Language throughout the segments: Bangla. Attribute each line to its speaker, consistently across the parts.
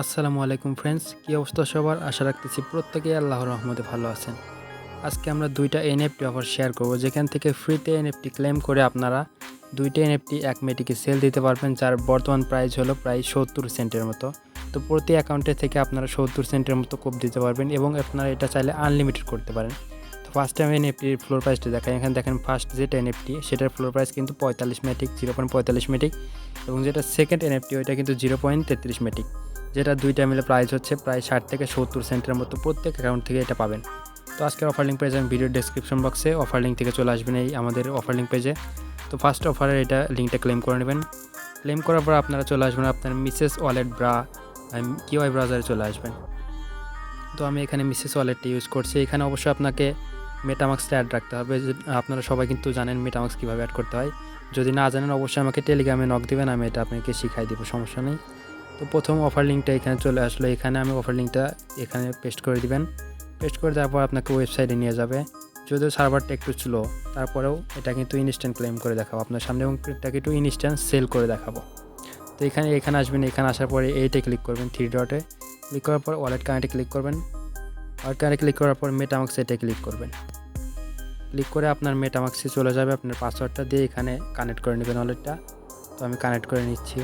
Speaker 1: আসসালামু আলাইকুম ফ্রেন্ডস, কী অবস্থা সবার? আশা রাখতেছি প্রত্যেকেই আল্লাহর রহমতে ভালো আছেন। আজকে আমরা দুইটা এনএফটি অফার শেয়ার করব, যেখান থেকে ফ্রিতে এনএফটি ক্লেম করে আপনারা দুইটা এনএফটি এক মিনিটে সেল দিতে পারবেন, যার বর্তমান প্রাইস হলো প্রায় 70 সেন্টের মতো। তো প্রতি অ্যাকাউন্টে থেকে আপনারা 70 সেন্টের মতো কোপ দিতে পারবেন এবং আপনারা এটা চাইলে আনলিমিটেড করতে পারেন। তো ফার্স্টে আমি এনএফটির ফ্লোর প্রাইসটা দেখাই। এখানে দেখেন ফার্স্ট যেটা এনএফটি সেটার ফ্লোর প্রাইস কিন্তু 45 মেটিক 0.45 মেটিক, এবং যেটা সেকেন্ড এনএফটি ওইটা কিন্তু 0.33 মেটিক, যেটা দুইটা মিলে প্রাইস হচ্ছে প্রায় 60 থেকে 70 সেন্টের মতো প্রত্যেক অ্যাকাউন্ট থেকে এটা পাবেন। তো আজকের অফার লিঙ্ক পেয়ে যাবেন ভিডিও ডেসক্রিপশন বক্সে, অফার লিঙ্ক থেকে চলে আসবেন এই আমাদের অফার লিঙ্ক পেজে। তো ফার্স্ট অফারের এটা লিঙ্কটা ক্লেম করে নেবেন। ক্লেম করার পর আপনারা চলে আসবেন আপনার মিসেস ওয়ালেট কিউআই ব্রাউজারে চলে আসবেন। তো আমি এখানে মিসেস ওয়ালেটটা ইউজ করছি। এখানে অবশ্যই আপনাকে মেটামাক্সটা অ্যাড রাখতে হবে। আপনারা সবাই কিন্তু জানেন মেটামাক্স কীভাবে অ্যাড করতে হয়। যদি না জানেন অবশ্যই আমাকে টেলিগ্রামে নক দিবেন, আমি এটা আপনাকে শিখাই দেবো, সমস্যা নেই। তো প্রথম অফার লিঙ্কটা এখানে চলে আসলো। এখানে আমি অফার লিঙ্কটা এখানে পেস্ট করে দিবেন। পেস্ট করে দেওয়ার পর আপনাকে ওয়েবসাইটে নিয়ে যাবে। যদিও সার্ভারটা একটু স্লো, তারপরেও এটা কিন্তু ইনস্ট্যান্ট ক্লেম করে দেখাবো আপনার সামনে, এবং এটাকে একটু ইনস্ট্যান্ট সেল করে দেখাবো। তো এখানে আসবেন। এখানে আসার পরে এইটে ক্লিক করবেন, 3 ডটে ক্লিক করার পর ওয়ালেট কানেক্টে ক্লিক করবেন। ওয়ালেট কানেক্টে ক্লিক করার পর মেটামাক্স এটে ক্লিক করবেন। ক্লিক করে আপনার মেটামাক্সে চলে যাবে। আপনার পাসওয়ার্ডটা দিয়ে এখানে কানেক্ট করে নেবেন ওয়ালেটটা। তো আমি কানেক্ট করে নিচ্ছি।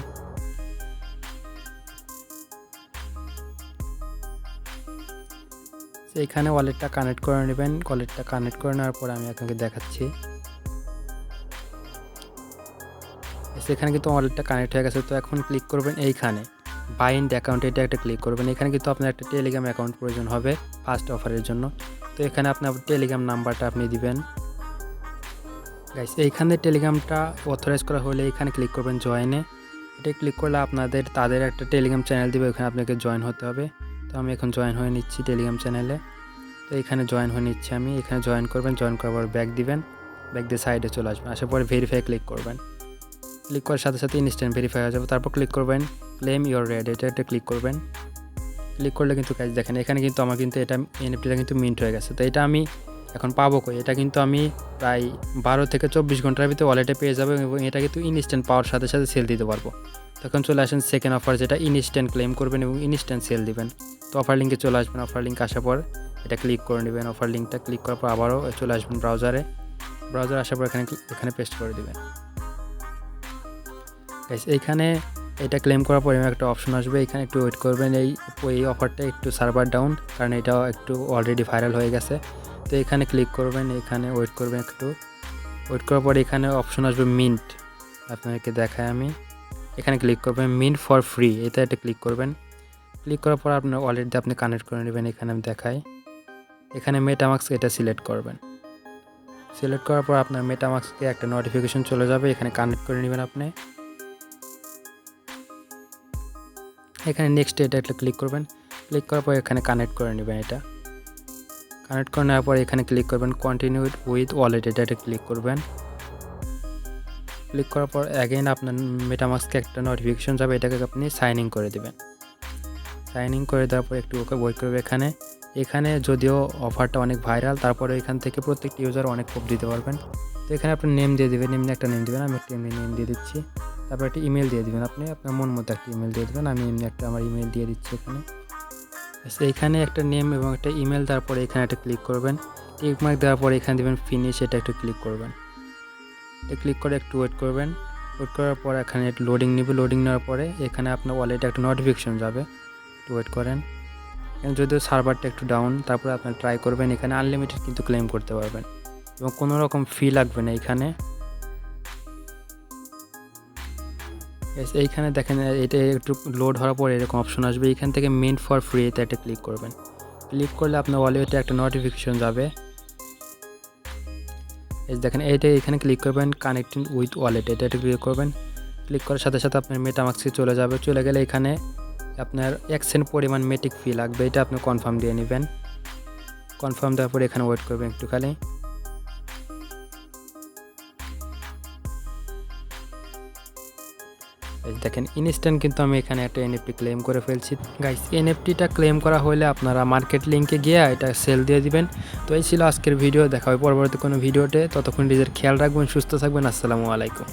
Speaker 1: এখানে ওয়ালেটটা কানেক্ট করে নেবেন। ওয়ালেটটা কানেক্ট করে নেওয়ার পর আমি আপনাকে দেখাচ্ছি। সেখানে কিন্তু ওয়ালেটটা কানেক্ট হয়ে গেছে। তো এখন ক্লিক করবেন এইখানে বাইন্ড অ্যাকাউন্ট, এটা একটা ক্লিক করবেন। এখানে কিন্তু আপনার একটা টেলিগ্রাম অ্যাকাউন্ট প্রয়োজন হবে ফার্স্ট অফারের জন্য। তো এখানে আপনার টেলিগ্রাম নাম্বারটা আপনি দিবেন। গাইস, এইখানে টেলিগ্রামটা অথরাইজ করা হলে এখানে ক্লিক করবেন জয়েনে। এটা ক্লিক করলে তাদের একটা টেলিগ্রাম চ্যানেল দিবে, ওখানে আপনাকে জয়েন হতে হবে। তো আমি এখন জয়েন হয়ে নিচ্ছি টেলিগ্রাম চ্যানেলে। তো এখানে জয়েন হয়ে নিচ্ছি আমি। এখানে জয়েন করবেন, জয়েন করার পর ব্যাক দিবেন, ব্যাক দিয়ে সাইডে চলে আসবেন। আসার পরে ভেরিফাই ক্লিক করবেন। ক্লিক করার সাথে সাথে ইনস্ট্যান্ট ভেরিফাই হয়ে যাবে। তারপর ক্লিক করবেন ক্লেম ইওর রেড, এটা ক্লিক করবেন। ক্লিক করলে কিন্তু কাজ দেখেন এখানে কিন্তু আমার কিন্তু এটা এনএফটিটা কিন্তু মিন্ট হয়ে গেছে। তো এটা আমি এখন পাবো কই? এটা কিন্তু আমি প্রায় 12 থেকে 24 ঘন্টার ভিতরে ওয়ালেটে পেয়ে যাবো, এবং এটা কিন্তু ইনস্ট্যান্ট পাওয়ার সাথে সাথে সেল দিতে পারবো। তখন চলে আসেন সেকেন্ড অফার, যেটা ইনস্ট্যান্ট ক্লেম করবেন এবং ইনস্ট্যান্ট সেল দিবেন। তো অফার লিঙ্কে চলে আসবেন। অফার লিঙ্ক আসার পর এটা ক্লিক করে নেবেন। অফার লিঙ্কটা ক্লিক করার পর আবারও চলে আসবেন ব্রাউজারে আসার পর এখানে পেস্ট করে দেবেন। এইখানে এটা ক্লেম করার পর একটা অপশন আসবে, এখানে একটু ওয়েট করবেন। এই অফারটা একটু সার্ভার ডাউন, কারণ এটা একটু অলরেডি ভাইরাল হয়ে গেছে। তো এখানে ক্লিক করবেন, এখানে ওয়েট করবেন। একটু ওয়েট করার পর এখানে অপশন আসবে মিন্ট, আপনাকে দেখায় আমি। এখানে ক্লিক করবেন মিন্ট ফর ফ্রি, এটা ক্লিক করবেন। ক্লিক করার পর আপনার ওয়ালেট দিয়ে আপনি কানেক্ট করে নেবেন। এখানে আমি দেখাই, এখানে মেটামাক্স এটা সিলেক্ট করবেন। সিলেক্ট করার পর আপনার মেটামাক্সকে একটা নোটিফিকেশন চলে যাবে, এখানে কানেক্ট করে নেবেন আপনি। এখানে নেক্সট এটা একটা ক্লিক করবেন। ক্লিক করার পর এখানে কানেক্ট করে নেবেন। এটা কানেক্ট করে নেওয়ার পর এখানে ক্লিক করবেন কন্টিনিউ উইথ ওয়ালেট, এটা ক্লিক করবেন। ক্লিক করার পর অ্যাগেন আপনার মেটামাক্সকে একটা নোটিফিকেশন যাবে, এটাকে আপনি সাইন ইন করে দেবেন। সাইন ইন করে দেওয়ার পর একটু ওকে ওয়েট করবে। এখানে যদিও অফারটা অনেক ভাইরাল, তারপরে এখান থেকে প্রত্যেকটি ইউজার অনেক কোপ দিতে পারবেন। তো এখানে আপনি নেম দিয়ে দেবেন, এমনি একটা নেম দেবেন। আমি একটা এমনি নেম দিয়ে দিচ্ছি। তারপর একটা ইমেল দিয়ে দেবেন, আপনি আপনার মন মতো একটা ইমেল দিয়ে দেবেন। আমি এমনি একটা আমার ইমেল দিয়ে দিচ্ছি এখানে। এইখানে একটা নেম এবং একটা ইমেল, তারপরে এখানে একটা ক্লিক করবেন। টিক মার্ক দেওয়ার পরে এখানে দেবেন ফিনিশ, এটা একটু ক্লিক করবেন। এটা ক্লিক করে একটু ওয়েট করবেন। ওয়েট করার পর এখানে একটু লোডিং নেবে। লোডিং নেওয়ার পরে এখানে আপনার ওয়ালেটে একটা নোটিফিকেশন যাবে, একটু ওয়েট করেন। এখানে যদিও সার্ভারটা একটু ডাউন, তারপরে আপনার ট্রাই করবেন। এখানে আনলিমিটেড কিন্তু ক্লেম করতে পারবেন এবং কোনো রকম ফি লাগবে না এখানে। এইখানে দেখেন এটা একটু লোড হওয়ার পরে এরকম অপশন আসবে, এখান থেকে মিন্ট ফর ফ্রি এটা ক্লিক করবেন। ক্লিক করলে আপনার ওয়ালেটে একটা নোটিফিকেশন যাবে। দেখেন এখানে ক্লিক করবেন কানেক্টিং উইথ ওয়ালেট, এটা ক্লিক করবেন। ক্লিক করার সাথে সাথে আপনার মেটামাক্সে চলে গেলে এখানে আপনার 1 সেন্ট পরিমাণ মেটিক ফি লাগবে, এটা আপনি কনফার্ম দিয়ে নেবেন। কনফার্ম দেওয়ার পরে এখানে ওয়েট করবেন একটু খালি। দেখেন ইনস্ট্যান্ট কিন্তু আমি এখানে একটা এনএফটি ক্লেম করে ফেলছি। গাইস, এনএফটিটা ক্লেম করা হলে আপনারা মার্কেট লিঙ্কে গিয়ে এটা সেল দিয়ে দিবেন। তো এই ছিল আজকের ভিডিও, দেখা হবে পরবর্তী কোনো ভিডিওতে। ততক্ষণ নিজের খেয়াল রাখবেন, সুস্থ থাকবেন। আসসালামু আলাইকুম।